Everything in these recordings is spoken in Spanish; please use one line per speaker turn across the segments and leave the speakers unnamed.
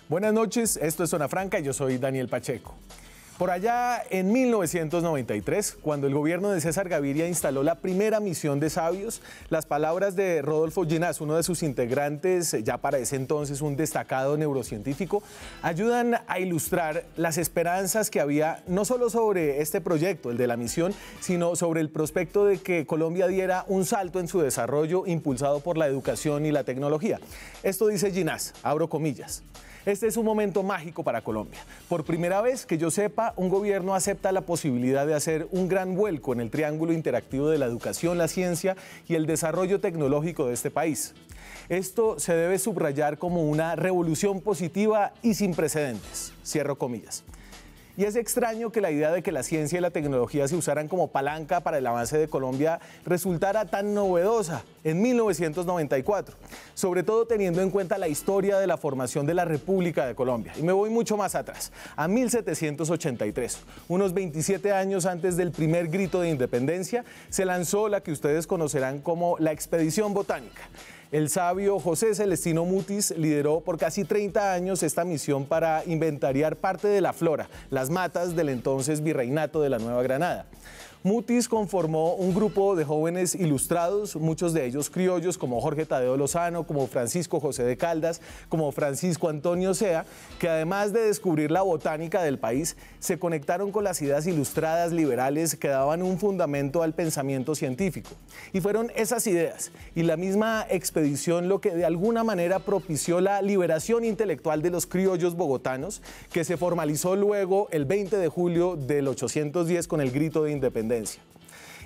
Buenas noches, esto es Zona Franca y yo soy Daniel Pacheco. Por allá en 1993, cuando el gobierno de César Gaviria instaló la primera misión de sabios, las palabras de Rodolfo Ginás, uno de sus integrantes, ya para ese entonces un destacado neurocientífico, ayudan a ilustrar las esperanzas que había no solo sobre este proyecto, el de la misión, sino sobre el prospecto de que Colombia diera un salto en su desarrollo impulsado por la educación y la tecnología. Esto dice Ginás, abro comillas. Este es un momento mágico para Colombia. Por primera vez que yo sepa, un gobierno acepta la posibilidad de hacer un gran vuelco en el triángulo interactivo de la educación, la ciencia y el desarrollo tecnológico de este país. Esto se debe subrayar como una revolución positiva y sin precedentes. Cierro comillas. Y es extraño que la idea de que la ciencia y la tecnología se usaran como palanca para el avance de Colombia resultara tan novedosa en 1994, sobre todo teniendo en cuenta la historia de la formación de la República de Colombia. Y me voy mucho más atrás, a 1783, unos 27 años antes del primer grito de independencia, se lanzó la que ustedes conocerán como la Expedición Botánica. El sabio José Celestino Mutis lideró por casi 30 años esta misión para inventariar parte de la flora, las matas del entonces virreinato de la Nueva Granada. Mutis conformó un grupo de jóvenes ilustrados, muchos de ellos criollos, como Jorge Tadeo Lozano, como Francisco José de Caldas, como Francisco Antonio Sea, que además de descubrir la botánica del país, se conectaron con las ideas ilustradas liberales que daban un fundamento al pensamiento científico. Y fueron esas ideas y la misma expedición lo que de alguna manera propició la liberación intelectual de los criollos bogotanos, que se formalizó luego el 20 de julio del 810 con el grito de independencia.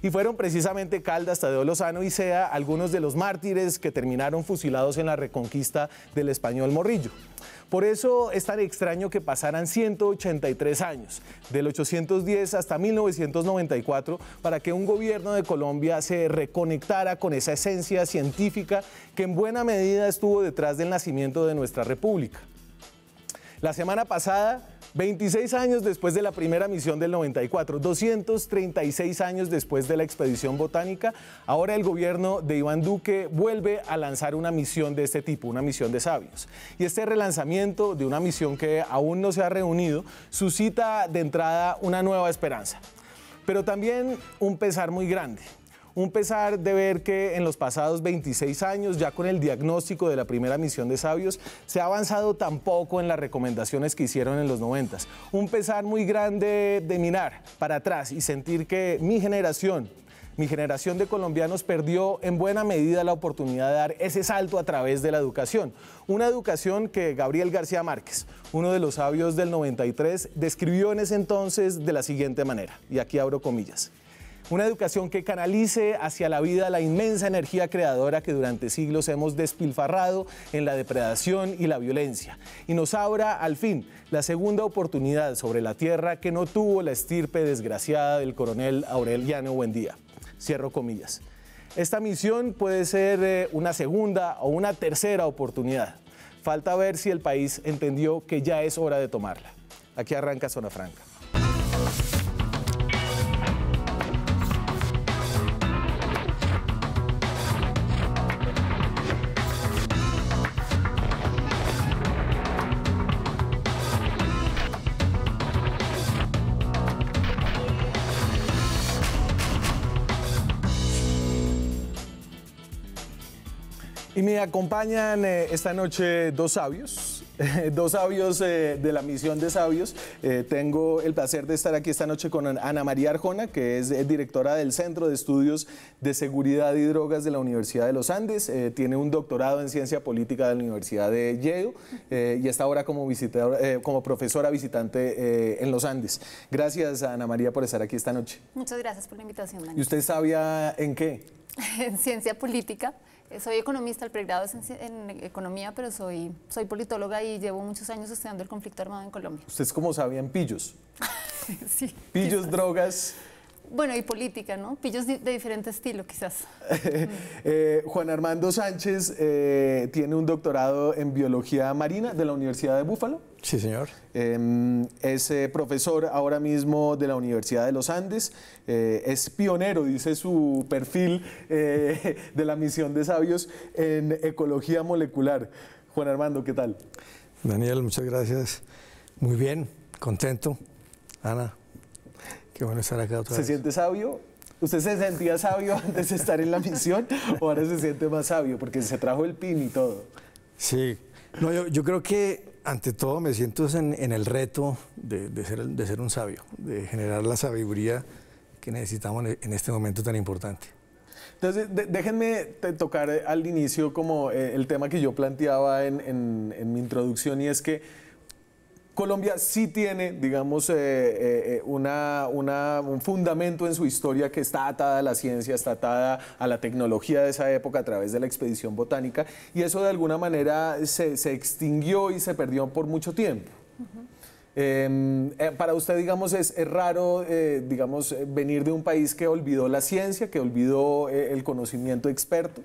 Y fueron precisamente Caldas, Tadeo Lozano y Sea algunos de los mártires que terminaron fusilados en la reconquista del español Morillo. Por eso es tan extraño que pasaran 183 años, del 810 hasta 1994, para que un gobierno de Colombia se reconectara con esa esencia científica que en buena medida estuvo detrás del nacimiento de nuestra república. La semana pasada, 26 años después de la primera misión del 94, 236 años después de la expedición botánica, ahora el gobierno de Iván Duque vuelve a lanzar una misión de este tipo, una misión de sabios. Y este relanzamiento de una misión que aún no se ha reunido suscita de entrada una nueva esperanza, pero también un pesar muy grande. Un pesar de ver que en los pasados 26 años, ya con el diagnóstico de la primera misión de sabios, se ha avanzado tan poco en las recomendaciones que hicieron en los 90. Un pesar muy grande de mirar para atrás y sentir que mi generación de colombianos perdió en buena medida la oportunidad de dar ese salto a través de la educación. Una educación que Gabriel García Márquez, uno de los sabios del 93, describió en ese entonces de la siguiente manera, y aquí abro comillas. Una educación que canalice hacia la vida la inmensa energía creadora que durante siglos hemos despilfarrado en la depredación y la violencia, y nos abra al fin la segunda oportunidad sobre la tierra que no tuvo la estirpe desgraciada del coronel Aureliano Buendía. Cierro comillas. Esta misión puede ser una segunda o una tercera oportunidad. Falta ver si el país entendió que ya es hora de tomarla. Aquí arranca Zona Franca. Y me acompañan esta noche dos sabios de la misión de sabios. Tengo el placer de estar aquí esta noche con Ana María Arjona, que es directora del Centro de Estudios de Seguridad y Drogas de la Universidad de los Andes. Tiene un doctorado en Ciencia Política de la Universidad de Yale y está ahora como profesora visitante en los Andes. Gracias, Ana María, por estar aquí esta noche.
Muchas gracias por la invitación, Dani.
¿Y usted sabía en qué?
En Ciencia Política. Soy economista, el pregrado es en economía, pero soy politóloga y llevo muchos años estudiando el conflicto armado en Colombia.
¿Usted es como sabía en pillos?
Sí.
Pillos,
quizás.
Drogas.
Bueno, y política, ¿no? Pillos de diferente estilo, quizás.
Juan Armando Sánchez tiene un doctorado en Biología Marina de la Universidad de Búfalo.
Sí, señor.
Es profesor ahora mismo de la Universidad de los Andes. Es pionero, dice su perfil de la misión de sabios en ecología molecular. Juan Armando, ¿qué tal?
Daniel, muchas gracias. Muy bien, contento. Ana, qué bueno estar acá otra vez.
¿Se siente sabio? ¿Usted se sentía sabio antes de estar en la misión o ahora se siente más sabio porque se trajo el PIN y todo?
Sí, no, yo creo que ante todo me siento en el reto de ser un sabio, de generar la sabiduría que necesitamos en este momento tan importante.
Entonces, déjenme tocar al inicio como el tema que yo planteaba en mi introducción, y es que Colombia sí tiene, digamos, un fundamento en su historia que está atada a la ciencia, está atada a la tecnología de esa época a través de la expedición botánica, y eso de alguna manera se extinguió y se perdió por mucho tiempo. Para usted, digamos, es raro, digamos, venir de un país que olvidó la ciencia, que olvidó el conocimiento experto.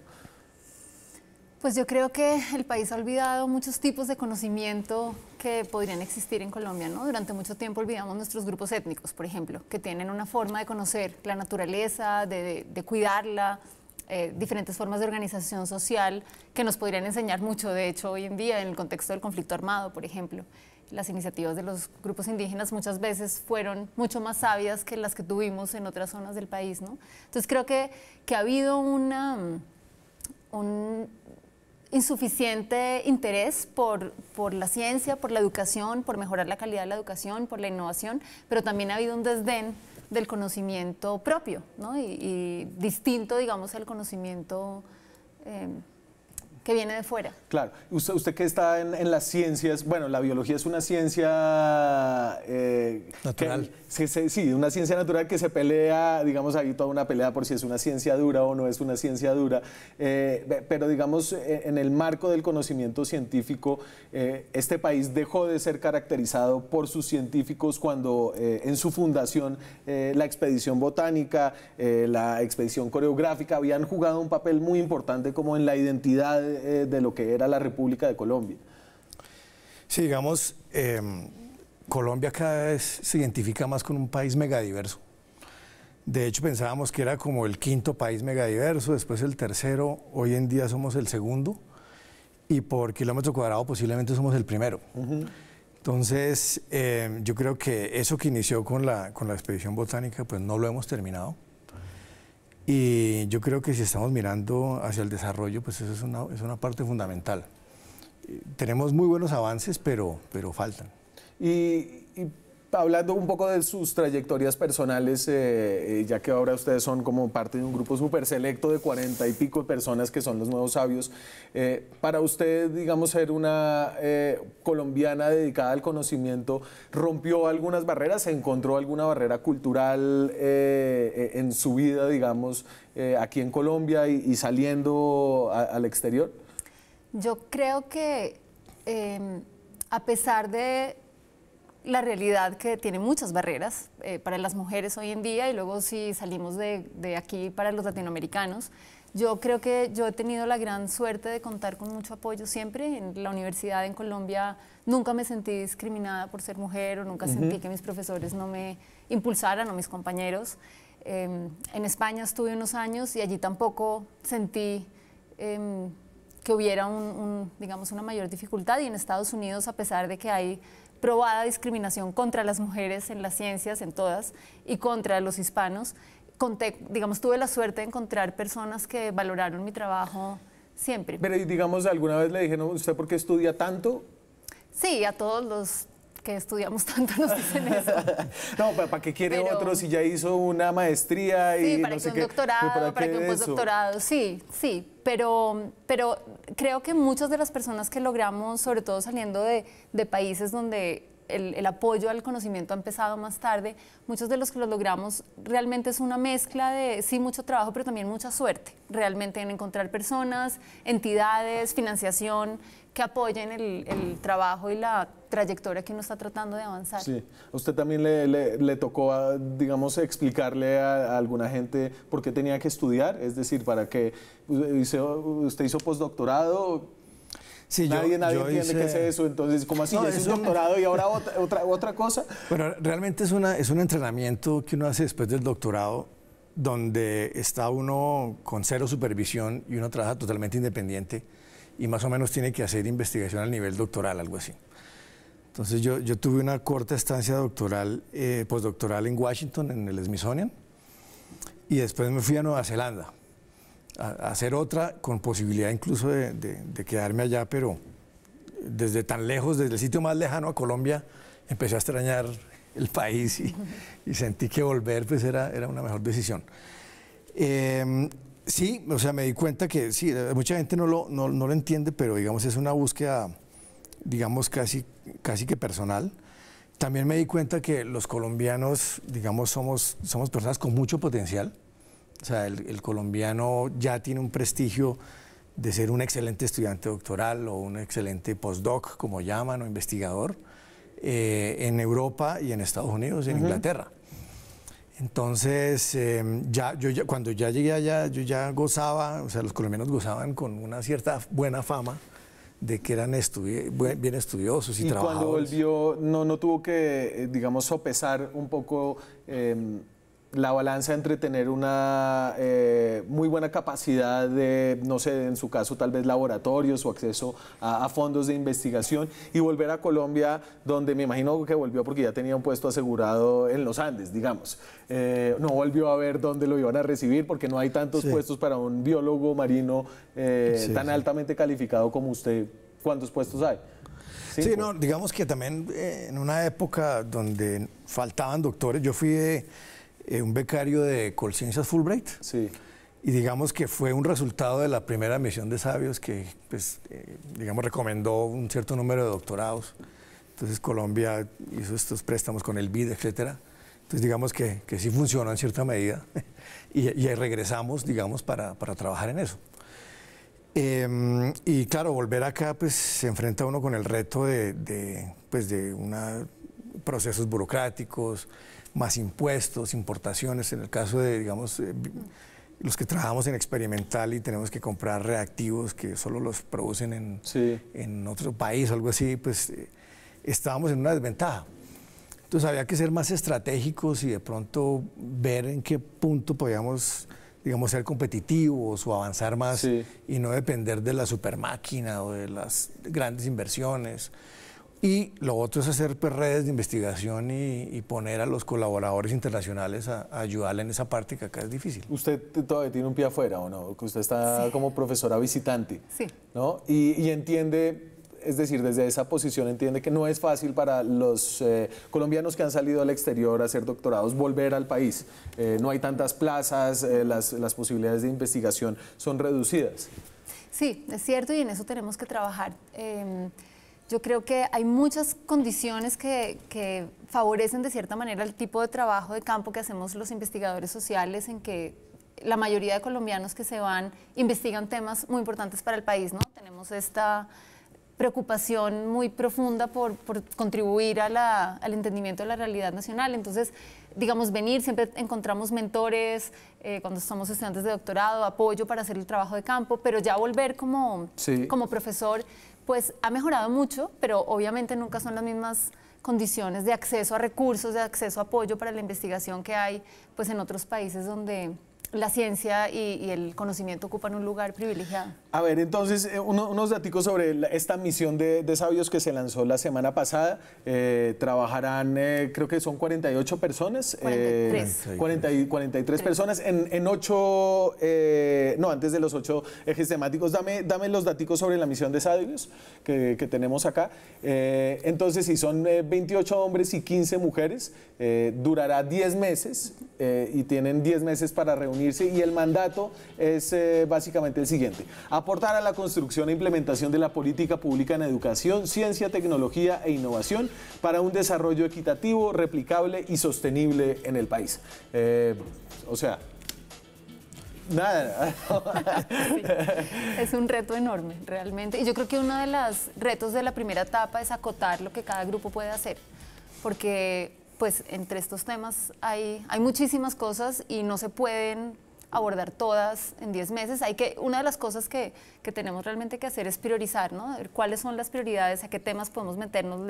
Pues yo creo que el país ha olvidado muchos tipos de conocimiento que podrían existir en Colombia, ¿no? Durante mucho tiempo olvidamos nuestros grupos étnicos, por ejemplo, que tienen una forma de conocer la naturaleza, de cuidarla, diferentes formas de organización social que nos podrían enseñar mucho, de hecho, hoy en día en el contexto del conflicto armado, por ejemplo. Las iniciativas de los grupos indígenas muchas veces fueron mucho más sabias que las que tuvimos en otras zonas del país, ¿no? Entonces creo que ha habido un insuficiente interés por la ciencia, por la educación, por mejorar la calidad de la educación, por la innovación, pero también ha habido un desdén del conocimiento propio, ¿no? y distinto, digamos, al conocimiento que viene de fuera.
Claro. Usted que está en las ciencias, bueno, la biología es una ciencia
natural.
Sí, una ciencia natural que se pelea, digamos, hay toda una pelea por si es una ciencia dura o no es una ciencia dura, pero digamos, en el marco del conocimiento científico, este país dejó de ser caracterizado por sus científicos cuando en su fundación la expedición botánica, la expedición coreográfica habían jugado un papel muy importante como en la identidad de lo que era la República de Colombia.
Sí, digamos, Colombia cada vez se identifica más con un país megadiverso. De hecho, pensábamos que era como el quinto país megadiverso, después el tercero, hoy en día somos el segundo, y por kilómetro cuadrado posiblemente somos el primero. Entonces, yo creo que eso que inició con la expedición botánica, pues no lo hemos terminado. Y yo creo que si estamos mirando hacia el desarrollo, pues eso es una parte fundamental. Tenemos muy buenos avances, pero faltan.
Y hablando un poco de sus trayectorias personales, ya que ahora ustedes son como parte de un grupo súper selecto de 40 y pico de personas que son los nuevos sabios, para usted, digamos, ser una colombiana dedicada al conocimiento, ¿rompió algunas barreras? ¿Se encontró alguna barrera cultural en su vida, digamos, aquí en Colombia y saliendo al exterior?
Yo creo que a pesar de la realidad que tiene muchas barreras para las mujeres hoy en día, y luego si salimos de aquí para los latinoamericanos, yo creo que yo he tenido la gran suerte de contar con mucho apoyo siempre. En la universidad en Colombia nunca me sentí discriminada por ser mujer, o nunca sentí que mis profesores no me impulsaran, o mis compañeros. En España estuve unos años y allí tampoco sentí que hubiera digamos, una mayor dificultad, y en Estados Unidos, a pesar de que hay probada discriminación contra las mujeres en las ciencias, en todas, y contra los hispanos, digamos, tuve la suerte de encontrar personas que valoraron mi trabajo siempre.
Pero digamos, ¿alguna vez le dijeron, ¿usted por qué estudia tanto?
Sí, a todos los que estudiamos tanto nos dicen eso.
No, ¿para qué quiere otro si ya hizo una maestría y
sí, para
no sé
que un
qué?
doctorado, para que un postdoctorado, sí, pero creo que muchas de las personas que logramos, sobre todo saliendo de países donde el apoyo al conocimiento ha empezado más tarde, muchos de los que lo logramos realmente es una mezcla de, sí, mucho trabajo, pero también mucha suerte, realmente en encontrar personas, entidades, financiación, que apoyen el trabajo y la trayectoria que uno está tratando de avanzar.
Sí, a usted también le tocó, digamos, explicarle a alguna gente por qué tenía que estudiar, es decir, para que usted hizo postdoctorado.
Sí,
nadie entiende qué es eso, entonces, ¿cómo así? No, es un doctorado y ahora otra cosa.
Bueno, realmente es un entrenamiento que uno hace después del doctorado, donde está uno con cero supervisión y uno trabaja totalmente independiente. y más o menos tiene que hacer investigación al nivel doctoral, algo así. Entonces yo tuve una corta estancia doctoral, postdoctoral en Washington, en el Smithsonian, y después me fui a Nueva Zelanda a hacer otra con posibilidad incluso de quedarme allá, pero desde tan lejos, desde el sitio más lejano a Colombia, empecé a extrañar el país y sentí que volver pues era una mejor decisión. Sí, o sea, me di cuenta que sí, mucha gente no lo entiende, pero digamos es una búsqueda, digamos, casi que personal. También me di cuenta que los colombianos, digamos, somos personas con mucho potencial. O sea, el colombiano ya tiene un prestigio de ser un excelente estudiante doctoral o un excelente postdoc, como llaman, o investigador, en Europa y en Estados Unidos y en Inglaterra. Entonces, cuando ya llegué allá, yo ya gozaba, o sea, los colombianos gozaban con una cierta buena fama de que eran bien estudiosos y trabajadores.
Y cuando volvió, no tuvo que, digamos, sopesar un poco la balanza entre tener una muy buena capacidad de, no sé, en su caso tal vez laboratorios o acceso a fondos de investigación y volver a Colombia, donde me imagino que volvió porque ya tenía un puesto asegurado en los Andes, digamos. No volvió a ver dónde lo iban a recibir porque no hay tantos puestos para un biólogo marino tan altamente calificado como usted. ¿Cuántos puestos hay?
Sí, no, digamos que también en una época donde faltaban doctores, yo fui un becario de Colciencias Fulbright.
Sí.
Y digamos que fue un resultado de la primera misión de Sabios que, pues, digamos, recomendó un cierto número de doctorados. Entonces Colombia hizo estos préstamos con el BID, etcétera. Entonces digamos que sí funcionó en cierta medida y regresamos, digamos, para trabajar en eso. Y claro, volver acá, pues se enfrenta uno con el reto de procesos burocráticos, más impuestos, importaciones, en el caso de, digamos, los que trabajamos en experimental y tenemos que comprar reactivos que solo los producen en otro país o algo así, pues estábamos en una desventaja. Entonces había que ser más estratégicos y de pronto ver en qué punto podíamos, digamos, ser competitivos o avanzar más y no depender de la supermáquina o de las grandes inversiones. Y lo otro es hacer pues, redes de investigación y poner a los colaboradores internacionales a ayudarle en esa parte que acá es difícil.
¿Usted todavía tiene un pie afuera o no? Que usted está como profesora visitante, ¿no? Y entiende, es decir, desde esa posición entiende que no es fácil para los colombianos que han salido al exterior a hacer doctorados volver al país. No hay tantas plazas, las posibilidades de investigación son reducidas.
Sí, es cierto y en eso tenemos que trabajar. Yo creo que hay muchas condiciones que favorecen de cierta manera el tipo de trabajo de campo que hacemos los investigadores sociales, en que la mayoría de colombianos que se van investigan temas muy importantes para el país, ¿no? Tenemos esta preocupación muy profunda por contribuir al entendimiento de la realidad nacional. Entonces, digamos, venir, siempre encontramos mentores cuando somos estudiantes de doctorado, apoyo para hacer el trabajo de campo, pero ya volver como profesor, pues ha mejorado mucho, pero obviamente nunca son las mismas condiciones de acceso a recursos, de acceso a apoyo para la investigación que hay pues, en otros países donde la ciencia y el conocimiento ocupan un lugar privilegiado.
A ver, entonces, unos daticos sobre esta misión de Sabios que se lanzó la semana pasada. Trabajarán, creo que son 48 personas. 43 personas en 8, no, antes de los 8 ejes temáticos. Dame los daticos sobre la misión de Sabios que tenemos acá. Entonces, si son 28 hombres y 15 mujeres, durará 10 meses y tienen 10 meses para reunirse y el mandato es básicamente el siguiente: aportar a la construcción e implementación de la política pública en educación, ciencia, tecnología e innovación para un desarrollo equitativo, replicable y sostenible en el país. O sea, nada.
Sí, es un reto enorme, realmente. Y yo creo que uno de los retos de la primera etapa es acotar lo que cada grupo puede hacer, porque pues entre estos temas hay muchísimas cosas y no se pueden abordar todas en 10 meses. Una de las cosas que tenemos realmente que hacer es priorizar, ¿no? Ver cuáles son las prioridades, a qué temas podemos meternos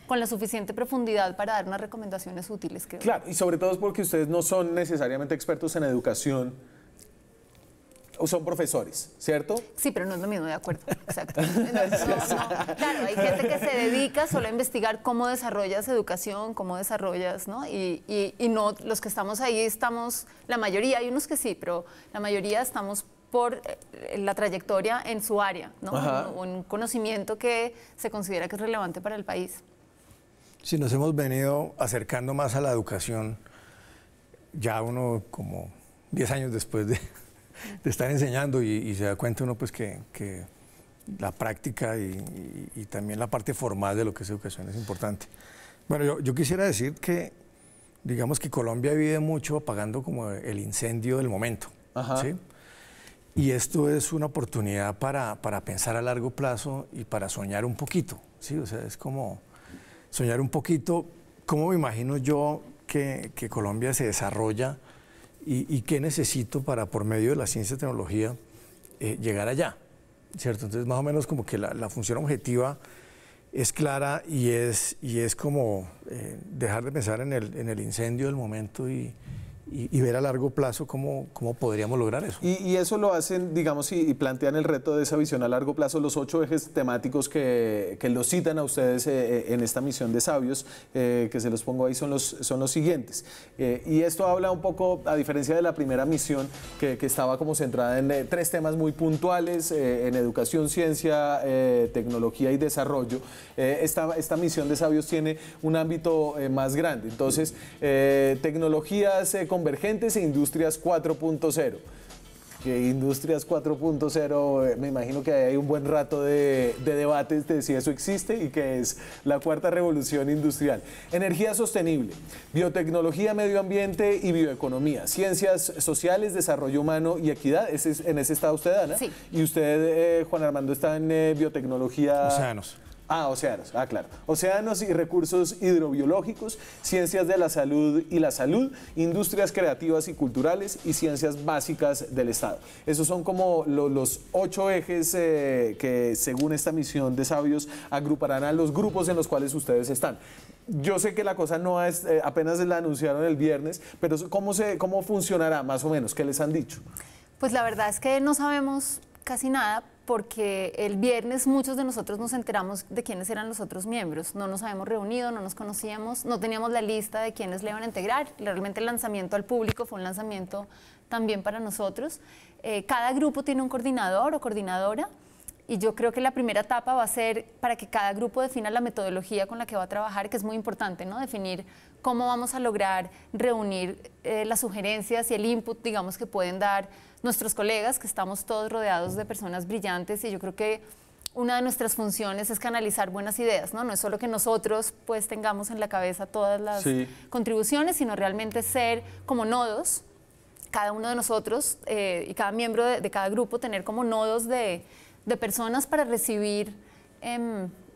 con la suficiente profundidad para dar unas recomendaciones útiles.
Claro, y sobre todo es porque ustedes no son necesariamente expertos en educación. son profesores, ¿cierto?
Sí, pero no es lo mismo, de acuerdo. Exacto. Claro, hay gente que se dedica solo a investigar cómo desarrollas educación, cómo desarrollas, ¿no? Y no, los que estamos ahí estamos, la mayoría, hay unos que sí, pero la mayoría estamos por la trayectoria en su área, ¿no? O un conocimiento que se considera que es relevante para el país.
Sí, nos hemos venido acercando más a la educación, ya uno como 10 años después de estar enseñando y se da cuenta uno pues que la práctica y también la parte formal de lo que es educación es importante. Bueno, yo quisiera decir que digamos que Colombia vive mucho apagando como el incendio del momento, ¿sí? Y esto es una oportunidad para pensar a largo plazo y para soñar un poquito, ¿sí? O sea, es como soñar un poquito, cómo me imagino yo que Colombia se desarrolla y qué necesito para, por medio de la ciencia y tecnología, llegar allá, ¿cierto? Entonces, más o menos como que la función objetiva es clara y es como dejar de pensar en el incendio del momento y ver a largo plazo cómo podríamos lograr eso.
Y eso lo hacen, digamos, y plantean el reto de esa visión a largo plazo, los 8 ejes temáticos que los citan a ustedes en esta misión de sabios, que se los pongo ahí, son los siguientes. Y esto habla un poco, a diferencia de la primera misión, que estaba como centrada en 3 temas muy puntuales, en educación, ciencia, tecnología y desarrollo. Esta misión de sabios tiene un ámbito más grande. Entonces, tecnologías convergentes e industrias 4.0. Que industrias 4.0, me imagino que hay un buen rato de debates de si eso existe y que es la 4ª revolución industrial. Energía sostenible, biotecnología, medio ambiente y bioeconomía, ciencias sociales, desarrollo humano y equidad. En ese está usted, Ana.
Sí.
Y usted, Juan Armando, está en biotecnología.
Océanos.
Océanos, claro. Océanos y recursos hidrobiológicos, ciencias de la salud y la salud, industrias creativas y culturales y ciencias básicas del Estado. Esos son como los 8 ejes que, según esta misión de sabios, agruparán a los grupos en los cuales ustedes están. Yo sé que la cosa no es, apenas la anunciaron el viernes, pero ¿cómo funcionará más o menos? ¿Qué les han dicho?
Pues la verdad es que no sabemos casi nada, porque el viernes muchos de nosotros nos enteramos de quiénes eran los otros miembros. No nos habíamos reunido, no nos conocíamos, no teníamos la lista de quiénes le iban a integrar. Realmente el lanzamiento al público fue un lanzamiento también para nosotros. Cada grupo tiene un coordinador o coordinadora y yo creo que la primera etapa va a ser para que cada grupo defina la metodología con la que va a trabajar, que es muy importante, ¿no? Definir cómo vamos a lograr reunir las sugerencias y el input, digamos, que pueden dar nuestros colegas, que estamos todos rodeados de personas brillantes, y yo creo que una de nuestras funciones es canalizar buenas ideas, ¿no? No es solo que nosotros pues tengamos en la cabeza todas las contribuciones, sino realmente ser como nodos, cada uno de nosotros y cada miembro de cada grupo, tener como nodos de personas para recibir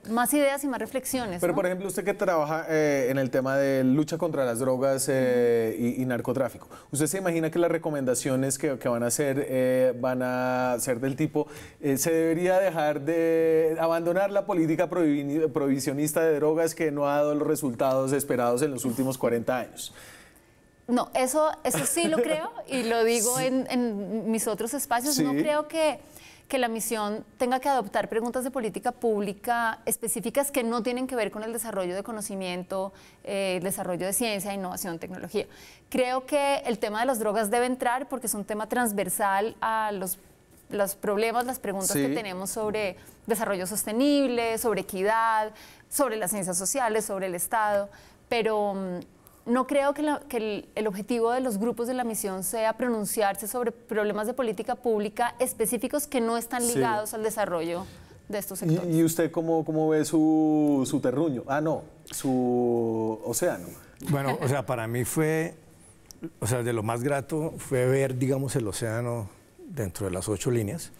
más ideas y más reflexiones.
Pero,
¿no?
por ejemplo, usted que trabaja en el tema de lucha contra las drogas y narcotráfico, ¿usted se imagina que las recomendaciones que van a ser del tipo, se debería dejar de abandonar la política prohibicionista de drogas que no ha dado los resultados esperados en los últimos 40 años?
No, eso sí lo creo y lo digo en mis otros espacios. No creo que la misión tenga que adoptar preguntas de política pública específicas que no tienen que ver con el desarrollo de conocimiento, el desarrollo de ciencia, innovación, tecnología. Creo que el tema de las drogas debe entrar porque es un tema transversal a los problemas, las preguntas que tenemos sobre desarrollo sostenible, sobre equidad, sobre las ciencias sociales, sobre el Estado, pero no creo que el objetivo de los grupos de la misión sea pronunciarse sobre problemas de política pública específicos que no están ligados al desarrollo de estos sectores.
¿Y usted cómo ve su terruño? Su océano.
Bueno, o sea, para mí fue, o sea, de lo más grato fue ver, digamos, el océano dentro de las 8 líneas.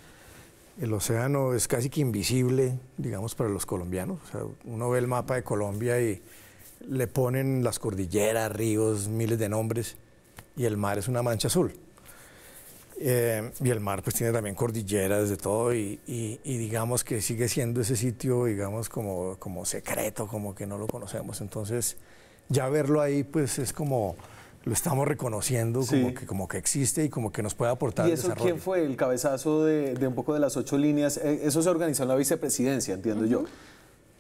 El océano es casi que invisible, digamos, para los colombianos. O sea, uno ve el mapa de Colombia y le ponen las cordilleras, ríos, miles de nombres, y el mar es una mancha azul. Y el mar pues tiene también cordilleras de todo y digamos que sigue siendo ese sitio, digamos, como secreto, como que no lo conocemos. Entonces, ya verlo ahí pues es como lo estamos reconociendo
Sí.
como que existe y como que nos puede aportar
¿Y
al
eso
desarrollo.
quién fue el cabezazo de un poco de las 8 líneas? Eso se organizó en la vicepresidencia, entiendo yo.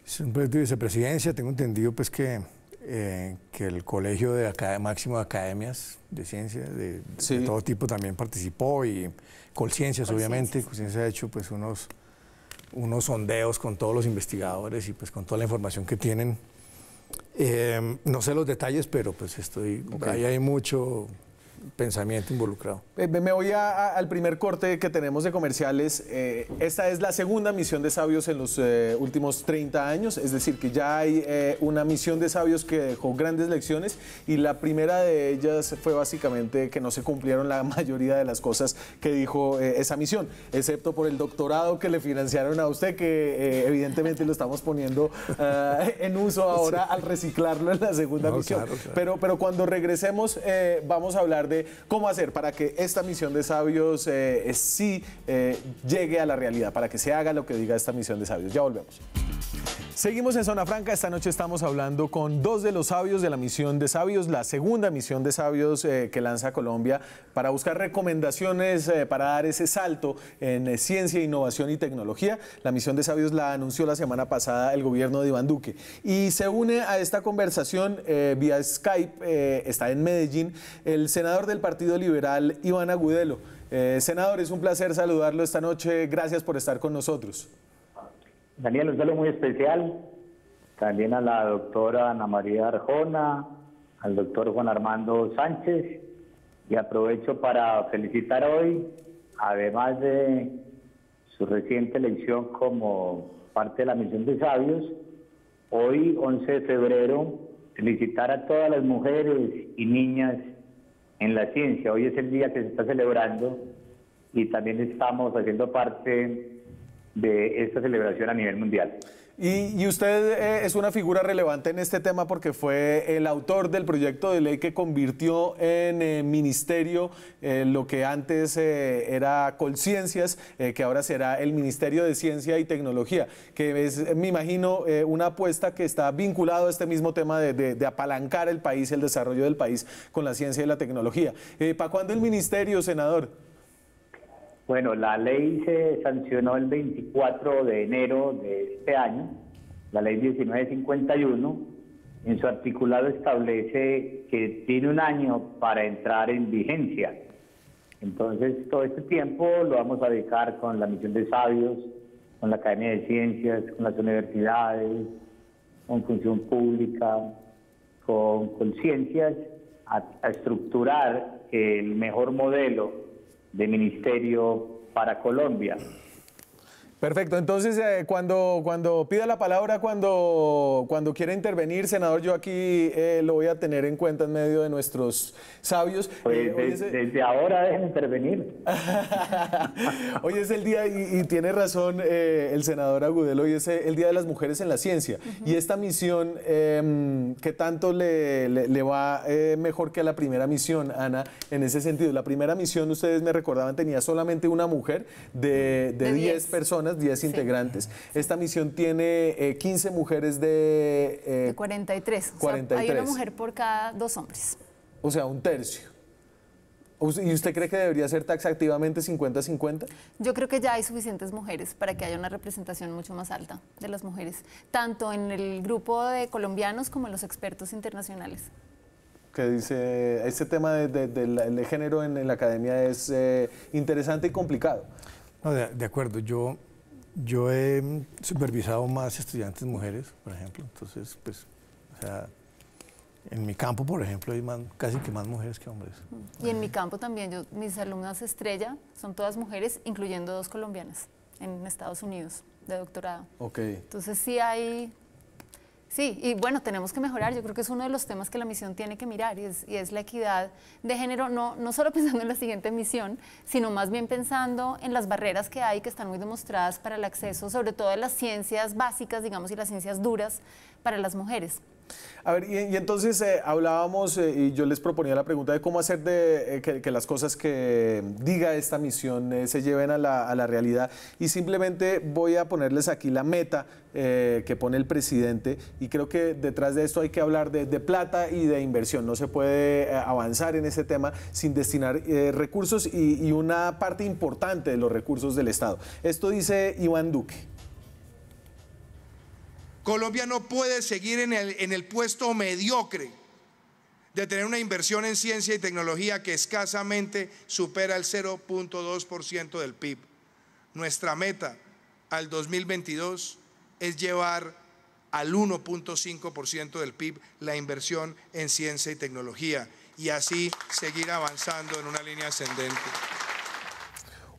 Es un proyecto de vicepresidencia, tengo entendido pues que el Colegio Máximo de Academias de Ciencia de
Sí.
todo tipo también participó y Colciencias, obviamente. Colciencias ha hecho pues unos sondeos con todos los investigadores y pues con toda la información que tienen. No sé los detalles, pero pues ahí hay mucho pensamiento involucrado.
Me voy al primer corte que tenemos de comerciales. Esta es la segunda misión de sabios en los últimos 30 años, es decir, que ya hay una misión de sabios que dejó grandes lecciones y la primera de ellas fue básicamente que no se cumplieron la mayoría de las cosas que dijo esa misión, excepto por el doctorado que le financiaron a usted, que evidentemente lo estamos poniendo en uso ahora al reciclarlo en la segunda misión.
Claro.
Pero cuando regresemos vamos a hablar de cómo hacer para que esta misión de sabios sí llegue a la realidad, para que se haga lo que diga esta misión de sabios. Ya volvemos. Seguimos en Zona Franca. Esta noche estamos hablando con dos de los sabios de la misión de sabios, la segunda misión de sabios que lanza Colombia para buscar recomendaciones para dar ese salto en ciencia, innovación y tecnología. La misión de sabios la anunció la semana pasada el gobierno de Iván Duque. Y se une a esta conversación vía Skype, está en Medellín, el senador del Partido Liberal, Iván Agudelo. Senador, es un placer saludarlo esta noche. Gracias por estar con nosotros.
Daniel, un saludo muy especial, también a la doctora Ana María Arjona, al doctor Juan Armando Sánchez, y aprovecho para felicitar hoy, además de su reciente elección como parte de la misión de sabios, hoy 11 de febrero, felicitar a todas las mujeres y niñas en la ciencia. Hoy es el día que se está celebrando y también estamos haciendo parte de esta celebración a nivel mundial.
Y usted es una figura relevante en este tema porque fue el autor del proyecto de ley que convirtió en ministerio lo que antes era Colciencias, que ahora será el Ministerio de Ciencia y Tecnología, que es, me imagino, una apuesta que está vinculado a este mismo tema de apalancar el país, el desarrollo del país con la ciencia y la tecnología. ¿Para cuándo el ministerio, senador?
Bueno, la ley se sancionó el 24 de enero de este año, la ley 1951. En su articulado establece que tiene un año para entrar en vigencia. Entonces, todo este tiempo lo vamos a dedicar con la misión de sabios, con la Academia de Ciencias, con las universidades, con función pública, con Colciencias, a estructurar el mejor modelo de ministerio para Colombia.
Perfecto, entonces cuando pida la palabra, cuando quiera intervenir, senador, yo aquí lo voy a tener en cuenta en medio de nuestros sabios.
Pues desde ahora dejen intervenir.
Hoy es el día, y tiene razón el senador Agudelo, hoy es el Día de las Mujeres en la Ciencia. Y esta misión, ¿qué tanto le va mejor que a la primera misión, Ana, en ese sentido? La primera misión, ustedes me recordaban, tenía solamente una mujer de 10 personas, 10 integrantes. Esta misión tiene 15 mujeres de
43.
43.
O sea, hay una mujer por cada 2 hombres.
O sea, un tercio. ¿Y usted cree que debería ser taxativamente 50-50?
Yo creo que ya hay suficientes mujeres para que haya una representación mucho más alta de las mujeres, tanto en el grupo de colombianos como en los expertos internacionales.
Que dice, este tema de género en la academia es interesante y complicado.
No, de acuerdo, yo he supervisado más estudiantes mujeres, por ejemplo, entonces, pues, o sea, en mi campo, por ejemplo, hay casi que más mujeres que hombres.
Y en mi campo también, mis alumnas estrella son todas mujeres, incluyendo 2 colombianas en Estados Unidos, de doctorado.
Ok.
Entonces sí hay... Sí, y bueno, tenemos que mejorar. Yo creo que es uno de los temas que la misión tiene que mirar y es la equidad de género, no solo pensando en la siguiente misión, sino más bien pensando en las barreras que hay que están muy demostradas para el acceso, sobre todo a las ciencias básicas, digamos, y las ciencias duras para las mujeres.
A ver, y entonces hablábamos y yo les proponía la pregunta de cómo hacer que las cosas que diga esta misión se lleven a la realidad, y simplemente voy a ponerles aquí la meta que pone el presidente, y creo que detrás de esto hay que hablar de plata y de inversión. No se puede avanzar en ese tema sin destinar recursos y una parte importante de los recursos del Estado. Esto dice Iván Duque.
Colombia no puede seguir en el puesto mediocre de tener una inversión en ciencia y tecnología que escasamente supera el 0.2% del PIB. Nuestra meta al 2022 es llevar al 1.5% del PIB la inversión en ciencia y tecnología, y así seguir avanzando en una línea ascendente.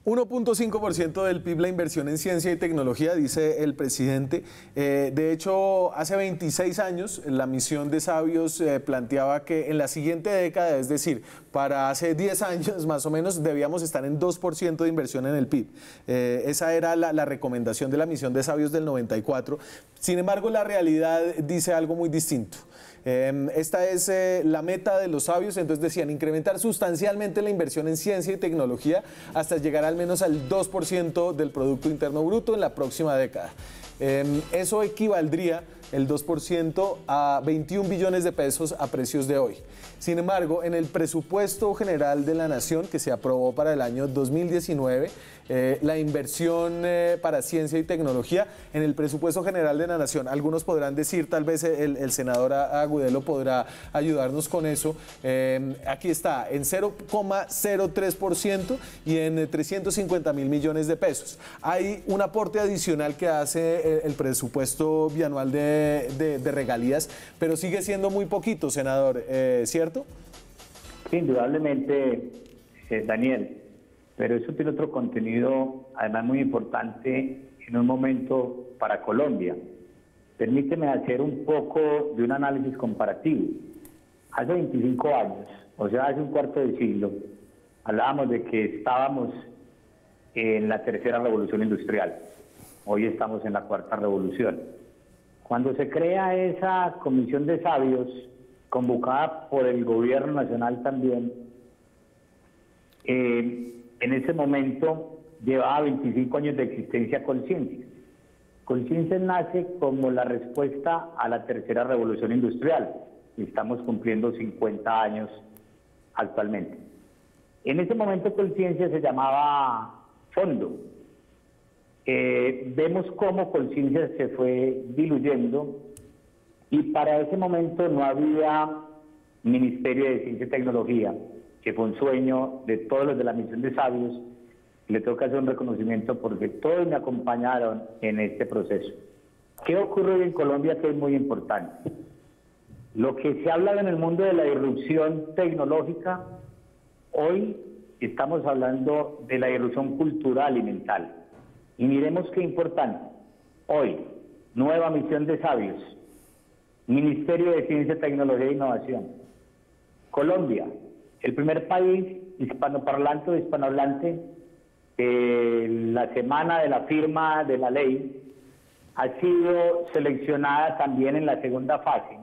1.5% del PIB la inversión en ciencia y tecnología, dice el presidente. De hecho, hace 26 años la misión de Sabios planteaba que en la siguiente década, es decir, para hace 10 años más o menos, debíamos estar en 2% de inversión en el PIB. Esa era la recomendación de la misión de Sabios del 94. Sin embargo, la realidad dice algo muy distinto. Esta es la meta de los sabios. Entonces decían incrementar sustancialmente la inversión en ciencia y tecnología hasta llegar al menos al 2% del Producto Interno Bruto en la próxima década. Eso equivaldría, el 2%, a 21 billones de pesos a precios de hoy. Sin embargo, en el presupuesto general de la Nación, que se aprobó para el año 2019, la inversión para ciencia y tecnología, en el presupuesto general de la Nación, algunos podrán decir, tal vez el senador Agudelo podrá ayudarnos con eso, aquí está, en 0,03% y en 350.000 millones de pesos. Hay un aporte adicional que hace el presupuesto bianual de regalías, pero sigue siendo muy poquito, senador, ¿cierto?
Sí, indudablemente, Daniel, pero eso tiene otro contenido, además muy importante, en un momento para Colombia. Permíteme hacer un poco de un análisis comparativo. Hace 25 años, o sea, hace un cuarto de siglo, hablábamos de que estábamos en la tercera revolución industrial. Hoy estamos en la cuarta revolución. Cuando se crea esa comisión de sabios, convocada por el gobierno nacional también, en ese momento llevaba 25 años de existencia Colciencias. Colciencias nace como la respuesta a la tercera revolución industrial. Estamos cumpliendo 50 años actualmente. En ese momento Colciencias se llamaba Fondo. Vemos cómo Colciencias se fue diluyendo, y para ese momento no había Ministerio de Ciencia y Tecnología, que fue un sueño de todos los de la misión de sabios. Le tengo que hacer un reconocimiento porque todos me acompañaron en este proceso. ¿Qué ocurre hoy en Colombia que es muy importante? Lo que se habla en el mundo de la disrupción tecnológica, hoy estamos hablando de la disrupción cultural y mental. Y miremos qué importante. Hoy, nueva misión de sabios, Ministerio de Ciencia, Tecnología e Innovación. Colombia, el primer país hispanoparlante o hispanohablante, la semana de la firma de la ley, ha sido seleccionada también en la segunda fase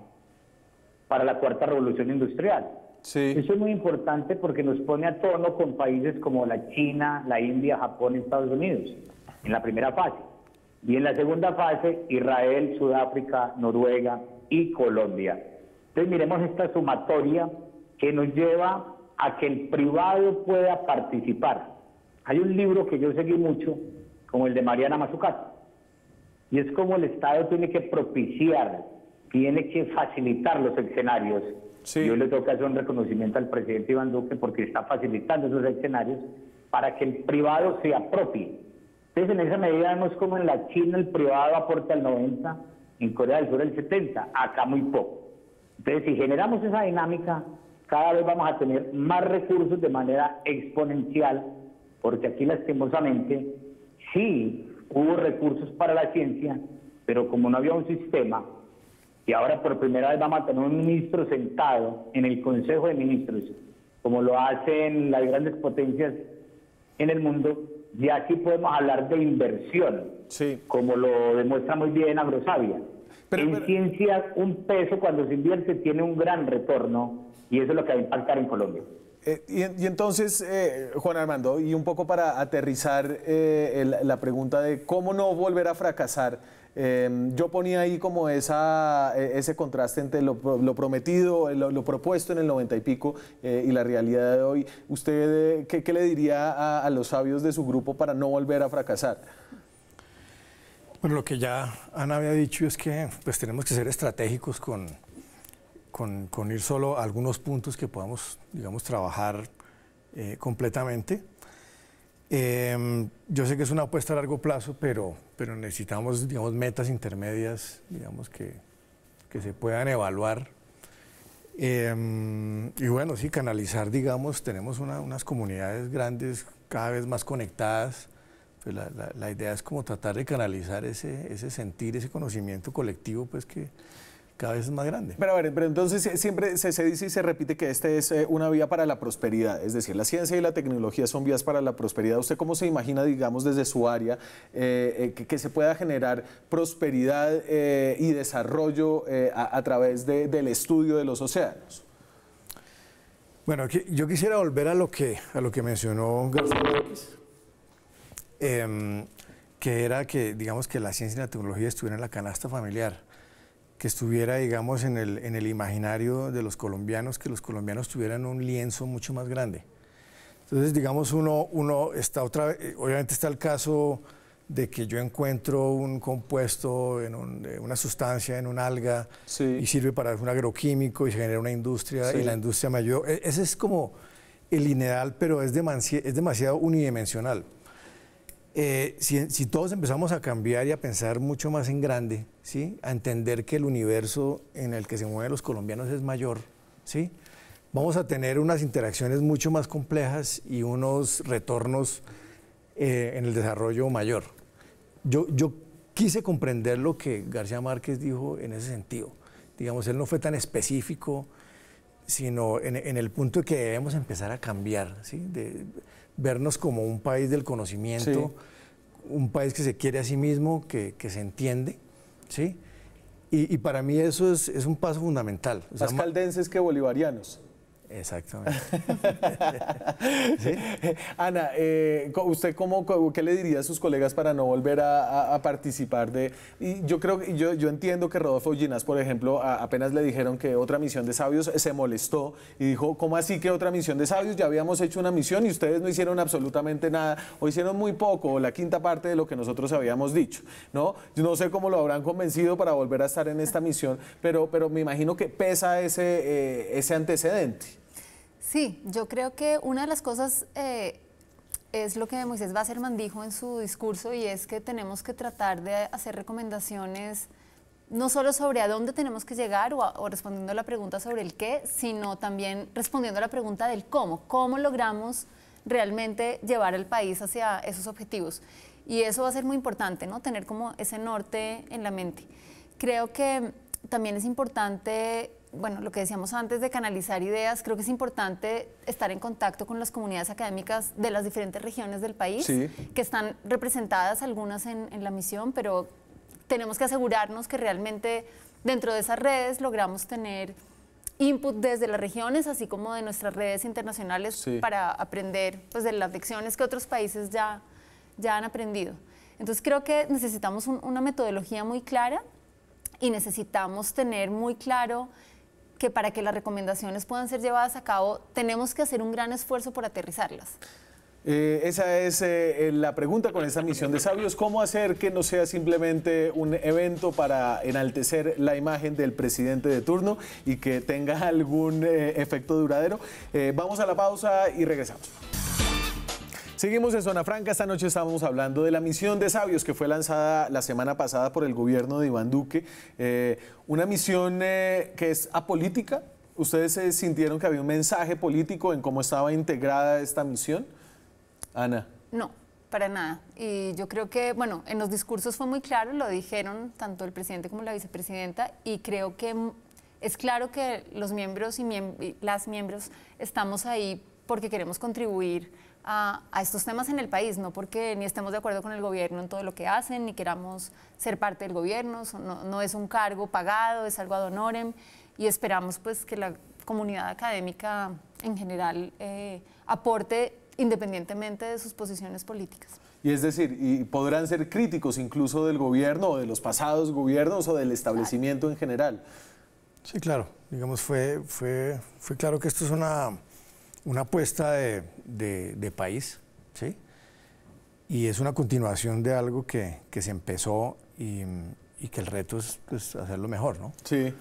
para la cuarta revolución industrial.
Sí.
Eso es muy importante porque nos pone a tono con países como la China, la India, Japón y Estados Unidos, en la primera fase. Y en la segunda fase, Israel, Sudáfrica, Noruega y Colombia. Entonces miremos esta sumatoria que nos lleva a que el privado pueda participar. Hay un libro que yo seguí mucho, como el de Mariana Mazzucato, y es como el Estado tiene que propiciar, tiene que facilitar los escenarios.
Sí.
Yo le tengo que hacer un reconocimiento al presidente Iván Duque porque está facilitando esos escenarios para que el privado se apropie. Entonces, en esa medida vemos como en la China el privado aporta el 90%, en Corea del Sur el 70%, acá muy poco. Entonces, si generamos esa dinámica, cada vez vamos a tener más recursos de manera exponencial, porque aquí lastimosamente sí hubo recursos para la ciencia, pero como no había un sistema, y ahora por primera vez vamos a tener un ministro sentado en el Consejo de Ministros, como lo hacen las grandes potencias en el mundo, y aquí podemos hablar de inversión,
Sí.
como lo demuestra muy bien Agrosavia. en ciencia, un peso cuando se invierte tiene un gran retorno y eso es lo que va a impactar en Colombia.
Y entonces, Juan Armando, y un poco para aterrizar la pregunta de cómo no volver a fracasar, yo ponía ahí como ese contraste entre lo prometido, lo propuesto en el 90 y pico y la realidad de hoy. ¿Usted qué le diría a los sabios de su grupo para no volver a fracasar?
Bueno, lo que ya Ana había dicho es que pues, tenemos que ser estratégicos con ir solo a algunos puntos que podamos, digamos, trabajar completamente. Yo sé que es una apuesta a largo plazo, pero necesitamos, digamos, metas intermedias, digamos, que se puedan evaluar. Y bueno, sí, canalizar, digamos, tenemos unas comunidades grandes, cada vez más conectadas. Pues la idea es como tratar de canalizar ese sentir, ese conocimiento colectivo, pues que cada vez es más grande.
Pero entonces siempre se dice y se repite que este es una vía para la prosperidad, es decir, la ciencia y la tecnología son vías para la prosperidad. ¿Usted cómo se imagina, digamos, desde su área, que se pueda generar prosperidad y desarrollo a través del estudio de los océanos?
Bueno, yo quisiera volver a lo que mencionó García Márquez, que era que, digamos, que la ciencia y la tecnología estuvieran en la canasta familiar, que estuviera, digamos, en el imaginario de los colombianos, que los colombianos tuvieran un lienzo mucho más grande. Entonces, digamos, uno está obviamente está el caso de que yo encuentro un compuesto, una sustancia en un alga, sí, y sirve para un agroquímico y se genera una industria, sí, y la industria me ayuda. Ese es como el ideal, pero es demasiado unidimensional. Si todos empezamos a cambiar y a pensar mucho más en grande, ¿sí?, a entender que el universo en el que se mueven los colombianos es mayor, ¿sí?, vamos a tener unas interacciones mucho más complejas y unos retornos en el desarrollo mayor. Yo quise comprender lo que García Márquez dijo en ese sentido. Digamos, él no fue tan específico, sino en el punto de que debemos empezar a cambiar, ¿sí?, de vernos como un país del conocimiento, sí, un país que se quiere a sí mismo, que se entiende, ¿sí? Y para mí eso es un paso fundamental.
O sea, más caldenses que bolivarianos.
Exactamente.
¿Sí? Ana, ¿usted qué le diría a sus colegas para no volver a participar de...? Y yo entiendo que Rodolfo Ginás, por ejemplo, apenas le dijeron que otra misión de sabios, se molestó y dijo, ¿cómo así que otra misión de sabios? Ya habíamos hecho una misión y ustedes no hicieron absolutamente nada, o hicieron muy poco, o la quinta parte de lo que nosotros habíamos dicho, ¿no? Yo no sé cómo lo habrán convencido para volver a estar en esta misión, pero me imagino que pesa ese antecedente.
Sí, yo creo que una de las cosas es lo que Moisés Wasserman dijo en su discurso, y es que tenemos que tratar de hacer recomendaciones no solo sobre a dónde tenemos que llegar o respondiendo a la pregunta sobre el qué, sino también respondiendo a la pregunta del cómo logramos realmente llevar al país hacia esos objetivos. Y eso va a ser muy importante, ¿no? Tener como ese norte en la mente. Creo que también es importante, bueno, lo que decíamos antes de canalizar ideas, creo que es importante estar en contacto con las comunidades académicas de las diferentes regiones del país, sí, que están representadas algunas en la misión, pero tenemos que asegurarnos que realmente dentro de esas redes logramos tener input desde las regiones, así como de nuestras redes internacionales, sí, para aprender pues, de las lecciones que otros países ya han aprendido. Entonces creo que necesitamos una metodología muy clara y necesitamos tener muy claro que para que las recomendaciones puedan ser llevadas a cabo, tenemos que hacer un gran esfuerzo por aterrizarlas.
Esa es la pregunta con esta misión de sabios, ¿cómo hacer que no sea simplemente un evento para enaltecer la imagen del presidente de turno y que tenga algún efecto duradero? Vamos a la pausa y regresamos. Seguimos en Zona Franca. Esta noche estamos hablando de la misión de sabios que fue lanzada la semana pasada por el gobierno de Iván Duque. Una misión que es apolítica. ¿Ustedes sintieron que había un mensaje político en cómo estaba integrada esta misión? Ana.
No, para nada. Y yo creo que, bueno, en los discursos fue muy claro, lo dijeron tanto el presidente como la vicepresidenta, y creo que es claro que los miembros y las miembros estamos ahí porque queremos contribuir a estos temas en el país, no porque ni estemos de acuerdo con el gobierno en todo lo que hacen, ni queramos ser parte del gobierno, no es un cargo pagado, es algo ad honorem, y esperamos pues que la comunidad académica en general aporte independientemente de sus posiciones políticas.
Y es decir, y podrán ser críticos incluso del gobierno o de los pasados gobiernos o del establecimiento en general.
Sí, claro. Digamos, fue claro que esto es una apuesta de país, ¿sí? Y es una continuación de algo que se empezó y que el reto es pues, hacerlo mejor, ¿no?
Sí.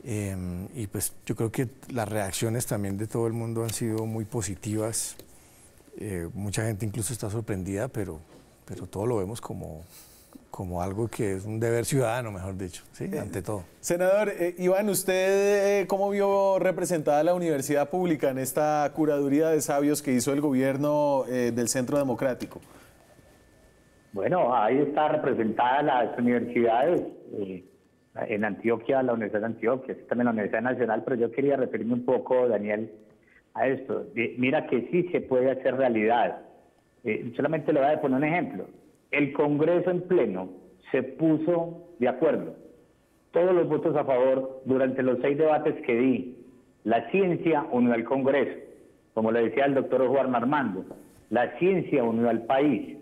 Y pues yo creo que las reacciones también de todo el mundo han sido muy positivas. Mucha gente incluso está sorprendida, pero todo lo vemos como algo que es un deber ciudadano, mejor dicho, ¿sí? Ante todo.
Senador, Iván, ¿usted cómo vio representada la universidad pública en esta curaduría de sabios que hizo el gobierno del Centro Democrático?
Bueno, ahí está representada las universidades, en Antioquia, la Universidad de Antioquia, también la Universidad Nacional, pero yo quería referirme un poco, Daniel, a esto. Mira que sí se puede hacer realidad. Solamente le voy a poner un ejemplo. El Congreso en pleno se puso de acuerdo. Todos los votos a favor durante los 6 debates que di. La ciencia unió al Congreso. Como le decía el doctor Juan Armando, la ciencia unió al país.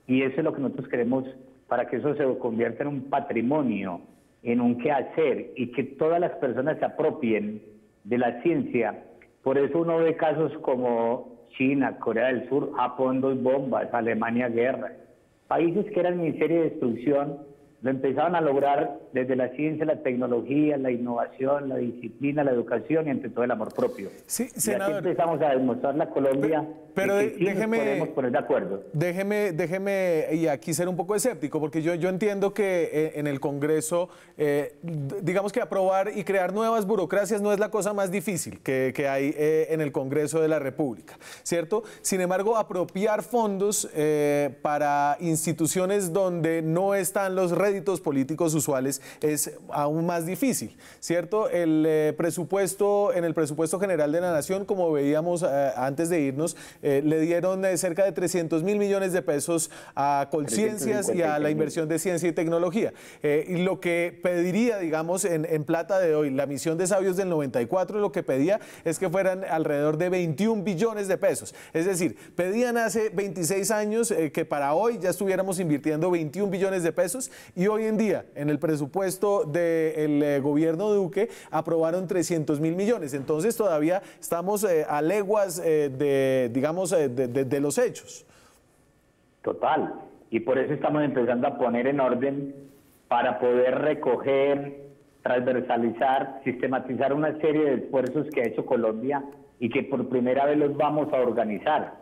Y eso es lo que nosotros queremos para que eso se convierta en un patrimonio, en un quehacer, y que todas las personas se apropien de la ciencia. Por eso uno ve casos como China, Corea del Sur, Japón 2 bombas, Alemania guerra. Países que eran miseria y destrucción, lo empezaron a lograr desde la ciencia, la tecnología, la innovación, la disciplina, la educación y ante todo el amor propio.
Sí,
y
senador.
aquí empezamos a demostrar a Colombia
pero
que sí
déjeme,
nos podemos poner de acuerdo.
Déjeme y aquí ser un poco escéptico, porque yo entiendo que en el Congreso, digamos que aprobar y crear nuevas burocracias no es la cosa más difícil que hay en el Congreso de la República, ¿cierto? Sin embargo, apropiar fondos para instituciones donde no están los réditos políticos usuales es aún más difícil, ¿cierto? En el presupuesto general de la Nación, como veíamos antes de irnos, le dieron cerca de 300.000 millones de pesos a Colciencias y a la inversión de ciencia y tecnología. Y lo que pediría, digamos, en plata de hoy, la misión de sabios del 94, lo que pedía es que fueran alrededor de 21 billones de pesos. Es decir, pedían hace 26 años que para hoy ya estuviéramos invirtiendo 21 billones de pesos, y hoy en día, en el presupuesto del gobierno Duque, aprobaron 300.000 millones. Entonces todavía estamos a leguas de los hechos.
Total. Y por eso estamos empezando a poner en orden para poder recoger, transversalizar, sistematizar una serie de esfuerzos que ha hecho Colombia y que por primera vez los vamos a organizar.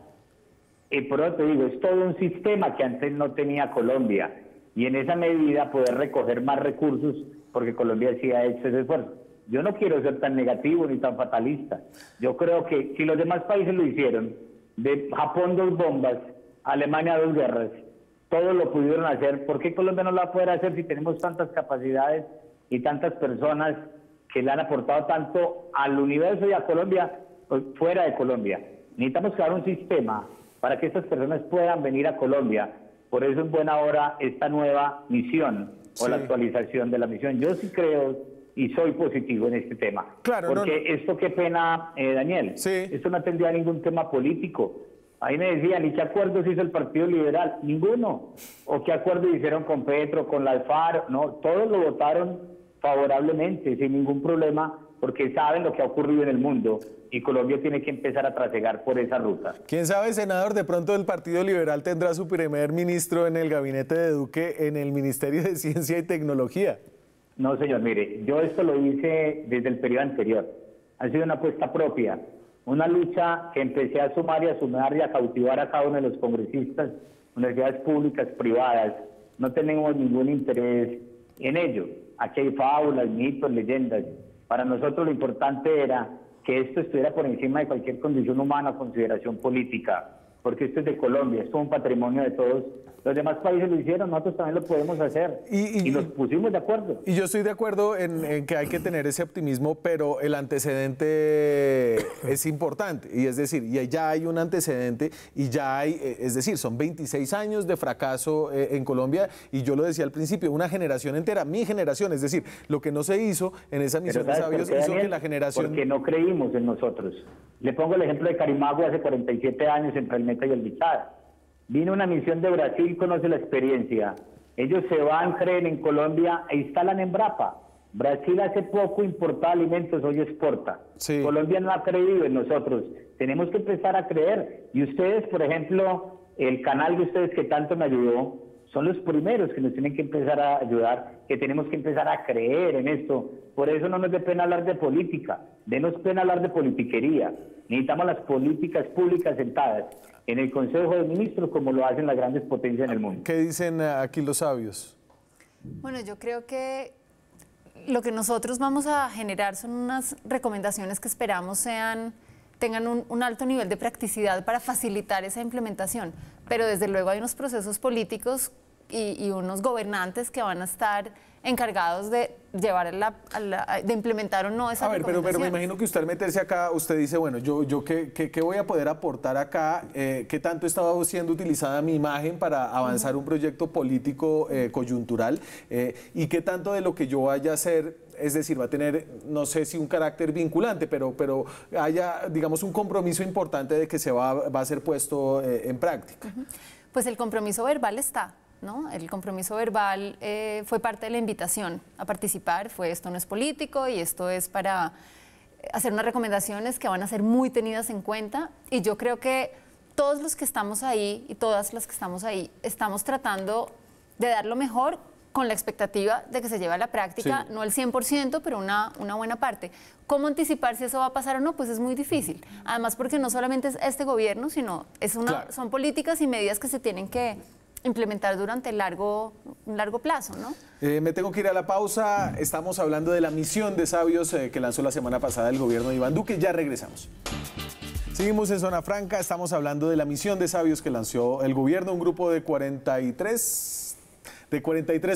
Y por eso te digo, es todo un sistema que antes no tenía Colombia. Y en esa medida poder recoger más recursos, porque Colombia sí ha hecho ese esfuerzo. Yo no quiero ser tan negativo ni tan fatalista. Yo creo que si los demás países lo hicieron, de Japón 2 bombas, Alemania 2 guerras, todos lo pudieron hacer, ¿por qué Colombia no lo va a poder hacer si tenemos tantas capacidades y tantas personas que le han aportado tanto al universo y a Colombia, pues, fuera de Colombia? Necesitamos crear un sistema para que estas personas puedan venir a Colombia. Por eso en buena hora esta nueva misión o la actualización de la misión. Yo sí creo y soy positivo en este tema.
Claro,
porque esto, qué pena, Daniel, esto no tendría ningún tema político. Ahí me decían, ¿y qué acuerdos hizo el Partido Liberal? Ninguno. ¿O qué acuerdos hicieron con Petro, con la FARC? No, todos lo votaron favorablemente, sin ningún problema, porque saben lo que ha ocurrido en el mundo y Colombia tiene que empezar a trasegar por esa ruta.
¿Quién sabe, senador? De pronto el Partido Liberal tendrá su primer ministro en el gabinete de Duque en el Ministerio de Ciencia y Tecnología.
No, señor, mire, yo esto lo hice desde el periodo anterior. Ha sido una apuesta propia, una lucha que empecé a sumar y a cautivar a cada uno de los congresistas, universidades públicas, privadas. No tenemos ningún interés en ello. Aquí hay fábulas, mitos, leyendas. Para nosotros lo importante era que esto estuviera por encima de cualquier condición humana o consideración política, porque esto es de Colombia, esto es un patrimonio de todos Los demás países lo hicieron, nosotros también lo podemos hacer. Y nos pusimos de acuerdo.
Y yo estoy de acuerdo en que hay que tener ese optimismo, pero el antecedente es importante. Y es decir, ya hay un antecedente y ya hay, es decir, son 26 años de fracaso en Colombia. Y yo lo decía al principio, una generación entera, mi generación, es decir, lo que no se hizo en esa misión de sabios hizo, Daniel, que la generación...
Porque no creímos en nosotros. Le pongo el ejemplo de Carimagua hace 47 años entre el Meta y el Bichada. Vino una misión de Brasil, conoce la experiencia. Ellos se van, creen en Colombia e instalan Embrapa. Brasil hace poco importaba alimentos, hoy exporta.
Sí.
Colombia no ha creído en nosotros. Tenemos que empezar a creer. Y ustedes, por ejemplo, el canal de ustedes que tanto me ayudó, son los primeros que nos tienen que empezar a ayudar, que tenemos que empezar a creer en esto. Por eso no nos dé pena hablar de política, denos pena hablar de politiquería. Necesitamos las políticas públicas sentadas en el Consejo de Ministros como lo hacen las grandes potencias en el mundo.
¿Qué dicen aquí los sabios?
Bueno, yo creo que lo que nosotros vamos a generar son unas recomendaciones que esperamos tengan un alto nivel de practicidad para facilitar esa implementación, pero desde luego hay unos procesos políticos y unos gobernantes que van a estar encargados de llevar de implementar o no esas recomendaciones.
Pero me imagino que usted al meterse acá, usted dice, bueno, yo ¿qué voy a poder aportar acá? ¿Qué tanto estaba siendo utilizada mi imagen para avanzar un proyecto político coyuntural? ¿Y qué tanto de lo que yo vaya a hacer, es decir, va a tener, no sé si un carácter vinculante, pero haya, digamos, un compromiso importante de que se va a ser puesto en práctica?
Pues el compromiso verbal está, ¿no? El compromiso verbal fue parte de la invitación a participar, esto no es político y esto es para hacer unas recomendaciones que van a ser muy tenidas en cuenta, y yo creo que todos los que estamos ahí y todas las que estamos ahí estamos tratando de dar lo mejor con la expectativa de que se lleve a la práctica, sí, no el 100%, pero una buena parte. ¿Cómo anticipar si eso va a pasar o no? Pues es muy difícil. Además, porque no solamente es este gobierno, sino claro, son políticas y medidas que se tienen que implementar durante un largo plazo, ¿no?
Me tengo que ir a la pausa. Estamos hablando de la misión de sabios que lanzó la semana pasada el gobierno de Iván Duque. Ya regresamos. Seguimos en Zona Franca. Estamos hablando de la misión de sabios que lanzó el gobierno, un grupo de 43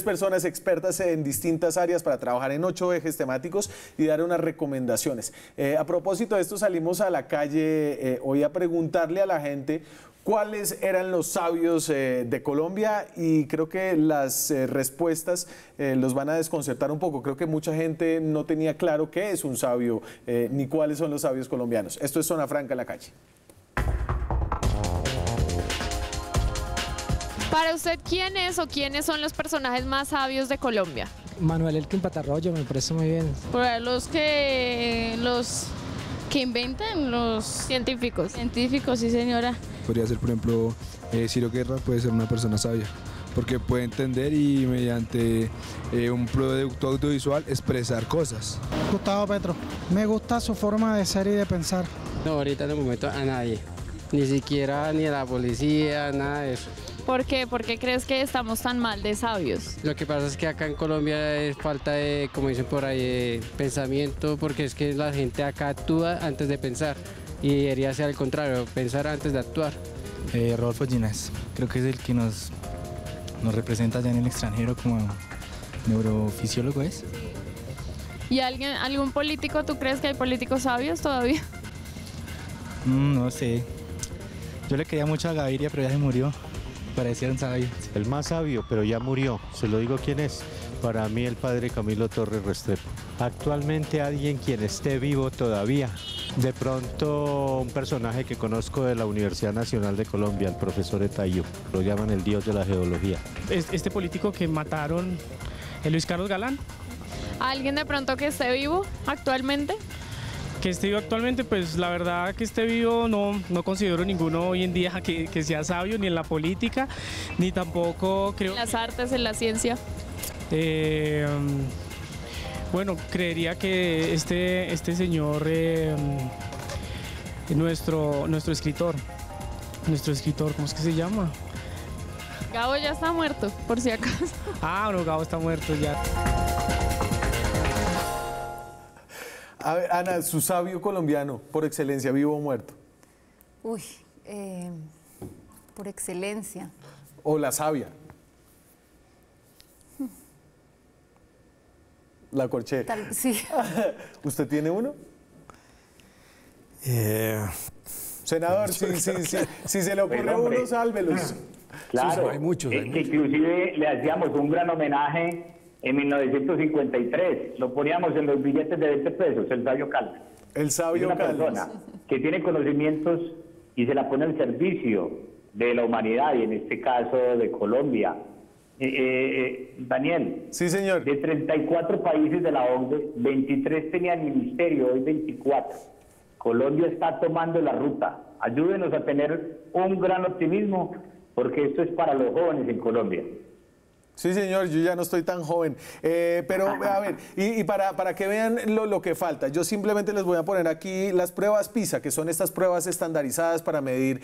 personas expertas en distintas áreas para trabajar en 8 ejes temáticos y dar unas recomendaciones. A propósito de esto, salimos a la calle hoy a preguntarle a la gente cuáles eran los sabios de Colombia, y creo que las respuestas los van a desconcertar un poco. Creo que mucha gente no tenía claro qué es un sabio ni cuáles son los sabios colombianos. Esto es Zona Franca en la calle.
Para usted, ¿quién es o quiénes son los personajes más sabios de Colombia?
Manuel Elkin Patarroyo, me parece muy bien.
Los que inventan, los
científicos.
Científicos, sí señora.
Podría ser, por ejemplo, Ciro Guerra puede ser una persona sabia, porque puede entender y mediante un producto audiovisual expresar cosas.
Gustavo Petro, me gusta su forma de ser y de pensar.
No, ahorita en el momento a nadie, ni siquiera ni a la policía, nada de eso.
¿Por qué? ¿Por qué crees que estamos tan mal de sabios?
Lo que pasa es que acá en Colombia es falta de, como dicen por ahí, pensamiento, porque es que la gente acá actúa antes de pensar y debería ser al contrario, pensar antes de actuar.
Rodolfo Ginás, creo que es el que nos representa allá en el extranjero como neurofisiólogo, ¿es?
¿Y algún político? ¿Tú crees que hay políticos sabios todavía?
No sé. Yo le quería mucho a Gaviria, pero ya se murió. Parecía un sabio.
El más sabio, pero ya murió. Se lo digo quién es. Para mí, el padre Camilo Torres Restrepo. Actualmente alguien quien esté vivo todavía. De pronto un personaje que conozco de la Universidad Nacional de Colombia, el profesor Etayo. Lo llaman el dios de la geología.
Este político que mataron, el Luis Carlos Galán.
¿Alguien de pronto que esté vivo actualmente?
Que esté vivo actualmente, pues la verdad que esté vivo no considero ninguno hoy en día que sea sabio, ni en la política, ni tampoco creo...
En las artes, en la ciencia.
Bueno, creería que este señor, nuestro escritor, ¿cómo es que se llama?
Gabo ya está muerto, por si acaso.
Ah, no, Gabo está muerto ya.
A ver, Ana, su sabio colombiano, por excelencia, ¿vivo o muerto?
Uy, por excelencia.
o la sabia? La corché.
Sí.
¿Usted tiene uno? Senador, si se le ocurre uno, sálvelos.
Claro,
hay muchos.
Inclusive le hacíamos un gran homenaje en 1953. Lo poníamos en los billetes de 20 pesos, el sabio Caldas.
El sabio
Caldas. Una persona que tiene conocimientos y se la pone al servicio de la humanidad, y en este caso de Colombia. Daniel.
Sí, señor.
De 34 países de la OCDE, 23 tenían ministerio, hoy 24. Colombia está tomando la ruta. Ayúdenos a tener un gran optimismo, porque esto es para los jóvenes en Colombia.
Sí, señor, yo ya no estoy tan joven. Pero, a ver, y para que vean lo que falta, yo simplemente les voy a poner aquí las pruebas PISA, que son estas pruebas estandarizadas para medir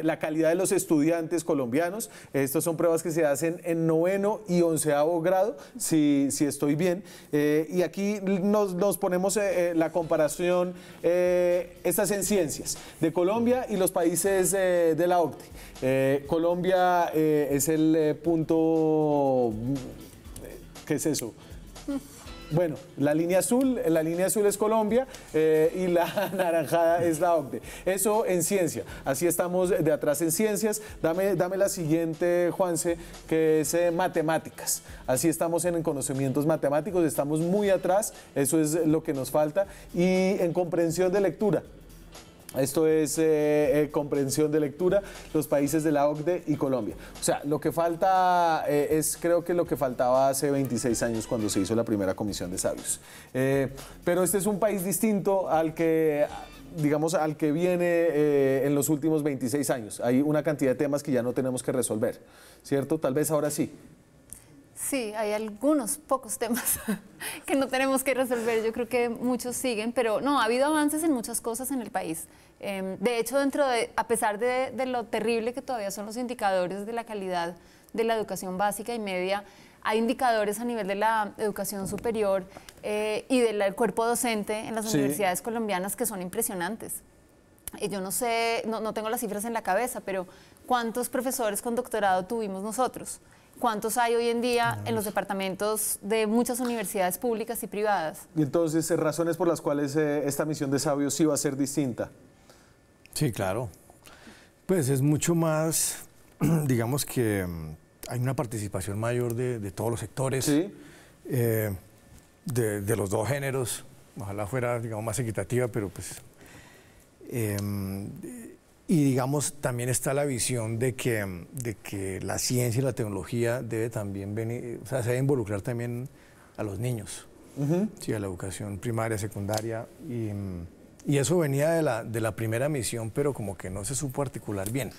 la calidad de los estudiantes colombianos. Estas son pruebas que se hacen en 9º y 11º grado, si estoy bien. Y aquí nos ponemos la comparación, estas en ciencias, de Colombia y los países de la OCDE. Colombia es el punto... ¿Qué es eso? Bueno, la línea azul es Colombia y la naranjada es la OCDE. Eso en ciencia. Así estamos de atrás en ciencias. Dame la siguiente, Juanse, que es matemáticas. Así estamos en conocimientos matemáticos, estamos muy atrás, eso es lo que nos falta. Y en comprensión de lectura. Esto es comprensión de lectura, los países de la OCDE y Colombia. O sea, lo que falta creo que lo que faltaba hace 26 años cuando se hizo la primera comisión de sabios. Pero este es un país distinto al que, digamos, al que viene en los últimos 26 años. Hay una cantidad de temas que ya no tenemos que resolver, ¿cierto? Tal vez ahora sí.
Sí, hay algunos pocos temas que no tenemos que resolver. Yo creo que muchos siguen, pero no, ha habido avances en muchas cosas en el país. De hecho, a pesar de lo terrible que todavía son los indicadores de la calidad de la educación básica y media, hay indicadores a nivel de la educación superior y del cuerpo docente en las universidades colombianas que son impresionantes. Yo no sé, no tengo las cifras en la cabeza, pero ¿cuántos profesores con doctorado tuvimos nosotros? ¿Cuántos hay hoy en día en los departamentos de muchas universidades públicas y privadas?
Y entonces, razones por las cuales esta misión de sabios sí va a ser distinta.
Sí, claro. Pues es mucho más, digamos que hay una participación mayor de todos los sectores,
¿sí?
De los dos géneros. Ojalá fuera, digamos, más equitativa, pero pues... y digamos, también está la visión de que la ciencia y la tecnología debe también venir, o sea, se debe involucrar también a los niños, sí, a la educación primaria, secundaria, y eso venía de la primera misión, pero como que no se supo articular bien.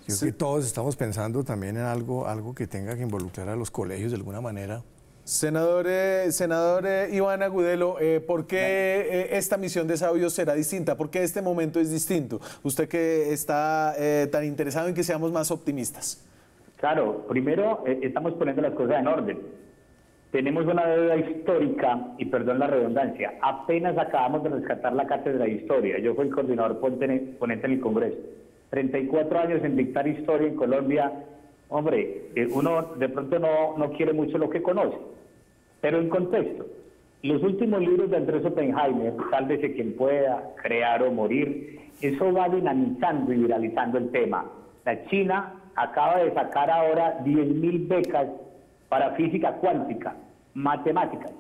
Yo creo que todos estamos pensando también en algo que tenga que involucrar a los colegios de alguna manera.
Senador Iván Agudelo, ¿por qué esta misión de sabios será distinta? ¿Por qué este momento es distinto? Usted que está tan interesado en que seamos más optimistas.
Claro, primero estamos poniendo las cosas en orden. Tenemos una deuda histórica, y perdón la redundancia, apenas acabamos de rescatar la cátedra de historia. Yo fui el coordinador ponente en el Congreso. 34 años en dictar historia en Colombia. Hombre, uno de pronto no quiere mucho lo que conoce. Pero en contexto, los últimos libros de Andrés Oppenheimer, Sálvese quien pueda, Crear o morir, eso va dinamizando y viralizando el tema. La China acaba de sacar ahora 10.000 becas para física cuántica, matemáticas.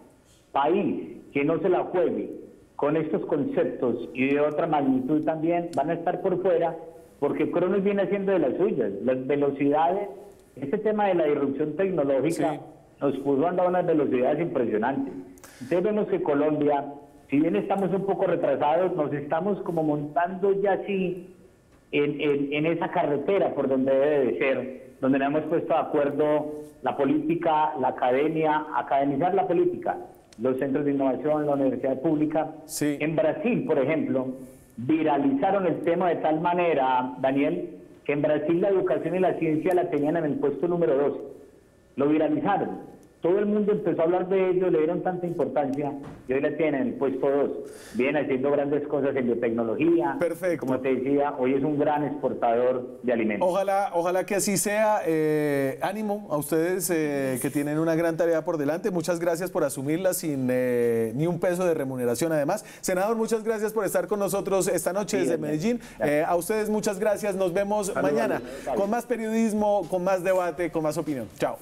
País que no se la juegue con estos conceptos y de otra magnitud también van a estar por fuera, porque Cronos viene haciendo de las suyas. Las velocidades, este tema de la disrupción tecnológica nos puso a andar a unas velocidades impresionantes. Entonces vemos que Colombia, si bien estamos un poco retrasados, nos estamos como montando ya así en esa carretera por donde debe de ser, donde nos hemos puesto de acuerdo la política, la academia, academizar la política, los centros de innovación, la universidad pública. En Brasil, por ejemplo, viralizaron el tema de tal manera, Daniel, que en Brasil la educación y la ciencia la tenían en el puesto número 12. Lo viralizaron. todo el mundo empezó a hablar de ellos, le dieron tanta importancia y hoy la tienen en el puesto 2. Vienen haciendo grandes cosas en biotecnología.
Perfecto.
Como te decía, hoy es un gran exportador de alimentos.
Ojalá que así sea. Ánimo a ustedes que tienen una gran tarea por delante. Muchas gracias por asumirla sin ni un peso de remuneración además. Senador, muchas gracias por estar con nosotros esta noche desde Medellín. A ustedes muchas gracias. Nos vemos mañana con más periodismo, con más debate, con más opinión. Chao.